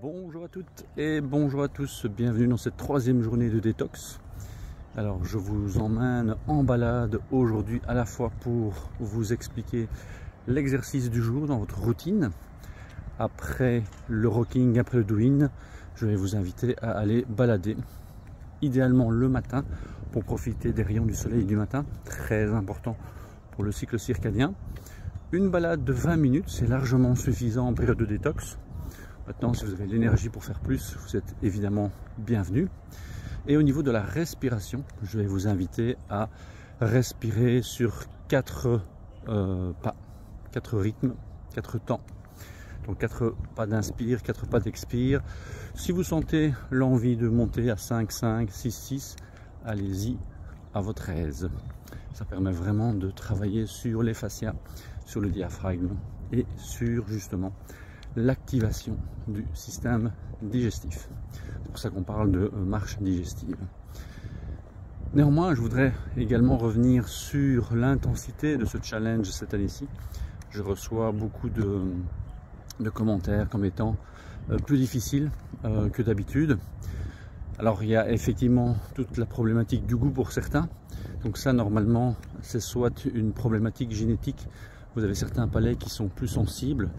Bonjour à toutes et bonjour à tous, bienvenue dans cette troisième journée de détox. Alors je vous emmène en balade aujourd'hui à la fois pour vous expliquer l'exercice du jour dans votre routine. Après le rocking, après le do-in, je vais vous inviter à aller balader, idéalement le matin pour profiter des rayons du soleil du matin, très important pour le cycle circadien. Une balade de 20 minutes, c'est largement suffisant en période de détox. Maintenant, si vous avez l'énergie pour faire plus, vous êtes évidemment bienvenu. Et au niveau de la respiration, je vais vous inviter à respirer sur 4 pas, 4 rythmes, 4 temps. Donc 4 pas d'inspire, 4 pas d'expire. Si vous sentez l'envie de monter à 5, 5, 6, 6, allez-y à votre aise. Ça permet vraiment de travailler sur les fascias, sur le diaphragme et sur justement l'activation du système digestif. C'est pour ça qu'on parle de marche digestive. Néanmoins, je voudrais également revenir sur l'intensité de ce challenge cette année-ci. Je reçois beaucoup de commentaires comme étant plus difficile que d'habitude. Alors il y a effectivement toute la problématique du goût pour certains. Donc ça, normalement, c'est soit une problématique génétique. Vous avez certains palais qui sont plus sensibles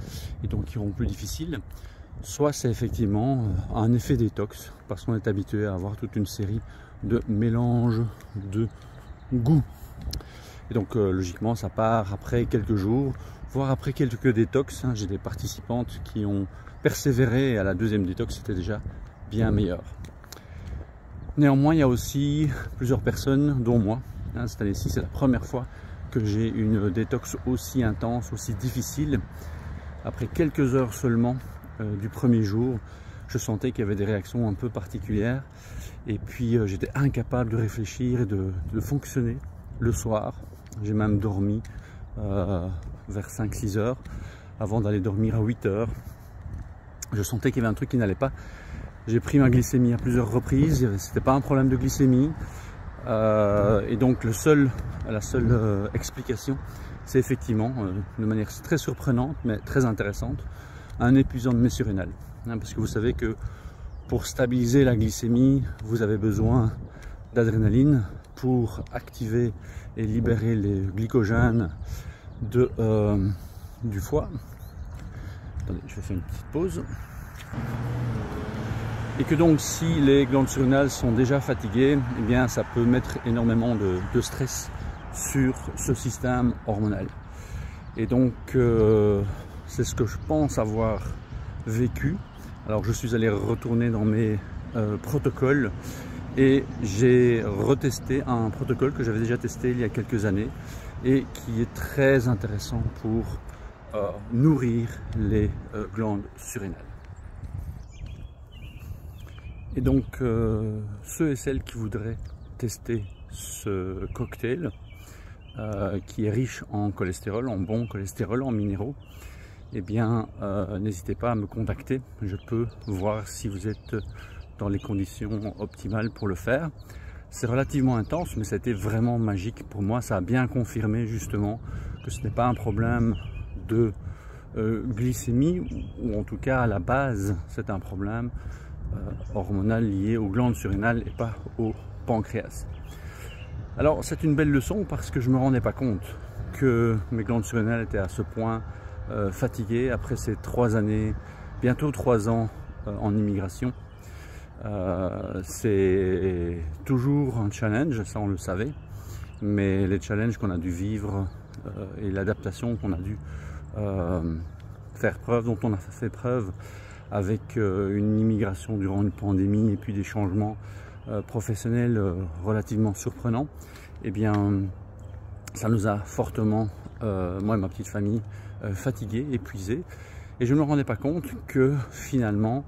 et donc qui seront plus difficiles. Soit c'est effectivement un effet détox parce qu'on est habitué à avoir toute une série de mélanges de goûts. Et donc logiquement ça part après quelques jours, voire après quelques détox. J'ai des participantes qui ont persévéré et à la deuxième détox c'était déjà bien meilleur. Néanmoins il y a aussi plusieurs personnes, dont moi, cette année-ci c'est la première fois que j'ai une détox aussi intense, aussi difficile. Après quelques heures seulement du premier jour, je sentais qu'il y avait des réactions un peu particulières et puis j'étais incapable de réfléchir et de fonctionner le soir. J'ai même dormi vers 5-6 heures avant d'aller dormir à 8 heures. Je sentais qu'il y avait un truc qui n'allait pas. J'ai pris ma glycémie à plusieurs reprises, c'était pas un problème de glycémie. Et donc la seule explication, c'est effectivement, de manière très surprenante mais très intéressante, un épuisement de mes surrénales. Parce que vous savez que pour stabiliser la glycémie, vous avez besoin d'adrénaline pour activer et libérer les glycogènes du foie. Attendez, je vais faire une petite pause. Et que donc si les glandes surrénales sont déjà fatiguées, eh bien ça peut mettre énormément de stress sur ce système hormonal. Et donc c'est ce que je pense avoir vécu. Alors je suis allé retourner dans mes protocoles et j'ai retesté un protocole que j'avais déjà testé il y a quelques années et qui est très intéressant pour nourrir les glandes surrénales. Et donc ceux et celles qui voudraient tester ce cocktail qui est riche en cholestérol, en bon cholestérol, en minéraux, eh bien n'hésitez pas à me contacter. Je peux voir si vous êtes dans les conditions optimales pour le faire. C'est relativement intense, mais ça a été vraiment magique pour moi. Ça a bien confirmé justement que ce n'est pas un problème de glycémie, ou en tout cas à la base c'est un problème hormonal lié aux glandes surrénales et pas au pancréas. Alors c'est une belle leçon parce que je ne me rendais pas compte que mes glandes surrénales étaient à ce point fatiguées après ces 3 années, bientôt 3 ans en immigration. C'est toujours un challenge, ça on le savait, mais les challenges qu'on a dû vivre et l'adaptation qu'on a dû faire preuve, dont on a fait preuve avec une immigration durant une pandémie et puis des changements professionnels relativement surprenants, eh bien ça nous a fortement, moi et ma petite famille, fatigués, épuisés, et je ne me rendais pas compte que finalement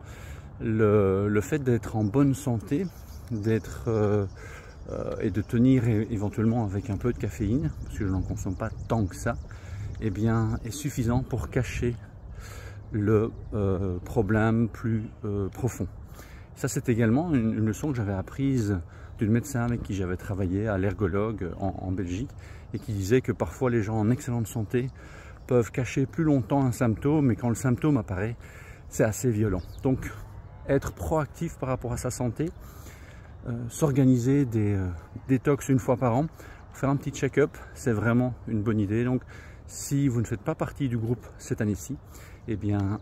le fait d'être en bonne santé, et de tenir éventuellement avec un peu de caféine, parce que je n'en consomme pas tant que ça, eh bien est suffisant pour cacher le problème plus profond. Ça c'est également une leçon que j'avais apprise d'une médecin avec qui j'avais travaillé, à l'ergologue en Belgique, et qui disait que parfois les gens en excellente santé peuvent cacher plus longtemps un symptôme, mais quand le symptôme apparaît, c'est assez violent. Donc être proactif par rapport à sa santé, s'organiser des détox une fois par an, faire un petit check-up, c'est vraiment une bonne idée. Donc si vous ne faites pas partie du groupe cette année-ci, eh bien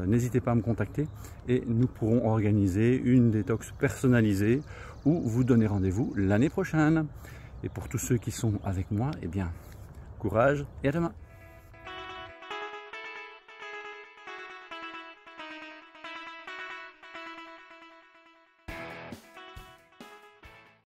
n'hésitez pas à me contacter et nous pourrons organiser une détox personnalisée ou vous donner rendez-vous l'année prochaine. Et pour tous ceux qui sont avec moi, eh bien courage et à demain.